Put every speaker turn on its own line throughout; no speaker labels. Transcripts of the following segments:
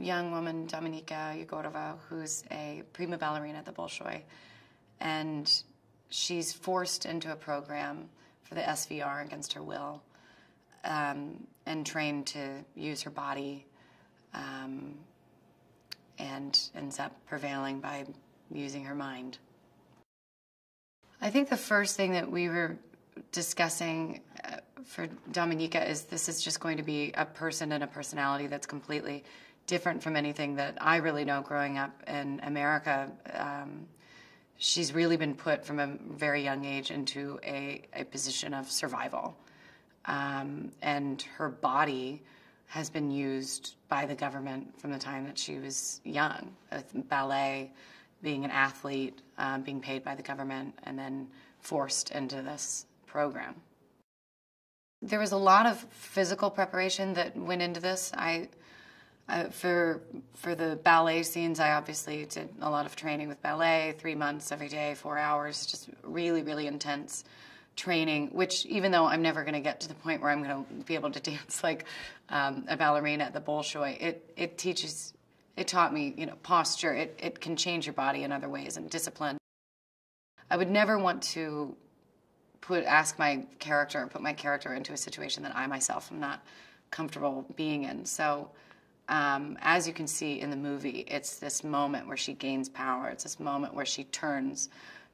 young woman, Dominika Yegorova, who's a prima ballerina at the Bolshoi, and she's forced into a program for the SVR against her will, and trained to use her body, and ends up prevailing by using her mind. I think the first thing that we were discussing for Dominika is this is just going to be a person and a personality that's completely different from anything that I really know growing up in America. She's really been put from a very young age into a position of survival. And her body has been used by the government from the time that she was young, with ballet, being an athlete, being paid by the government, and then forced into this program. There was a lot of physical preparation that went into this. For the ballet scenes, I obviously did a lot of training with ballet, 3 months every day, 4 hours, just really, really intense training, which even though I'm never going to get to the point where I'm going to be able to dance like a ballerina at the Bolshoi, it taught me, you know, posture. It can change your body in other ways, and discipline. I would never want to put my character into a situation that I myself am not comfortable being in. So as you can see in the movie, it's this moment where she gains power. It's this moment where she turns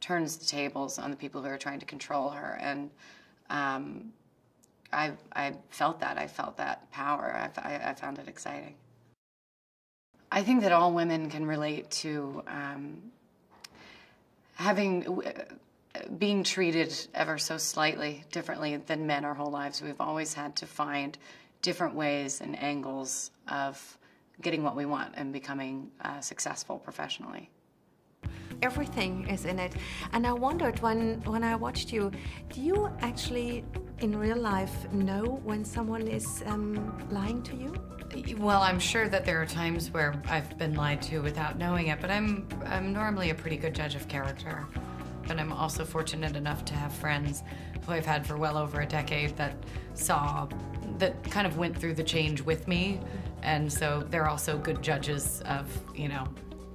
the tables on the people who are trying to control her. And I felt that. I felt that power. I found it exciting. I think that all women can relate to being treated ever so slightly differently than men our whole lives. We've always had to find different ways and angles of getting what we want and becoming successful professionally.
Everything is in it. And I wondered when I watched you, do you actually in real life know when someone is lying to you?
Well, I'm sure that there are times where I've been lied to without knowing it, but I'm normally a pretty good judge of character. But I'm also fortunate enough to have friends who I've had for well over a decade that kind of went through the change with me. And so they're also good judges of, you know,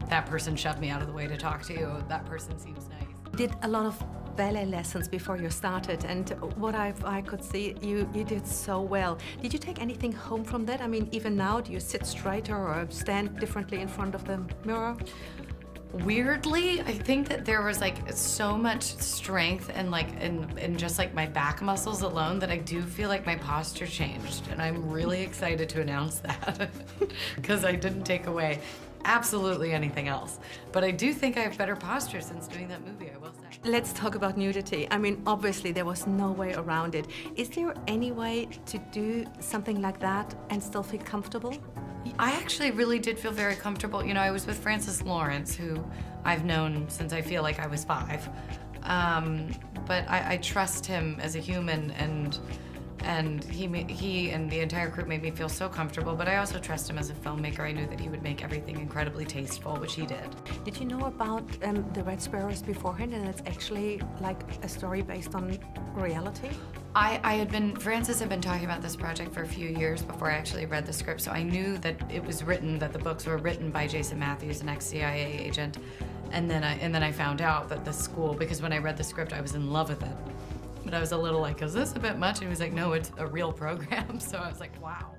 that person shoved me out of the way to talk to you, that person seems nice.
Did a lot of ballet lessons before you started, and what I could see, you did so well. Did you take anything home from that? I mean, even now, do you sit straighter or stand differently in front of the mirror?
Weirdly, I think that there was like so much strength and like in just like my back muscles alone that I do feel like my posture changed, and I'm really excited to announce that because I didn't take away absolutely anything else. But I do think I have better posture since doing that movie, I will say.
Let's talk about nudity. I mean, obviously there was no way around it. Is there any way to do something like that and still feel comfortable?
I actually really did feel very comfortable. You know, I was with Francis Lawrence, who I've known since I feel like I was 5. But I trust him as a human, and he and the entire group made me feel so comfortable, but I also trust him as a filmmaker. I knew that he would make everything incredibly tasteful, which he did.
Did you know about the Red Sparrows beforehand, and it's actually like a story based on reality?
Francis had been talking about this project for a few years before I actually read the script, so I knew that it was written, that the books were written by Jason Matthews, an ex-CIA agent, and then I found out that the school, because when I read the script, I was in love with it. But I was a little like, is this a bit much? And he was like, no, it's a real program. So I was like, wow.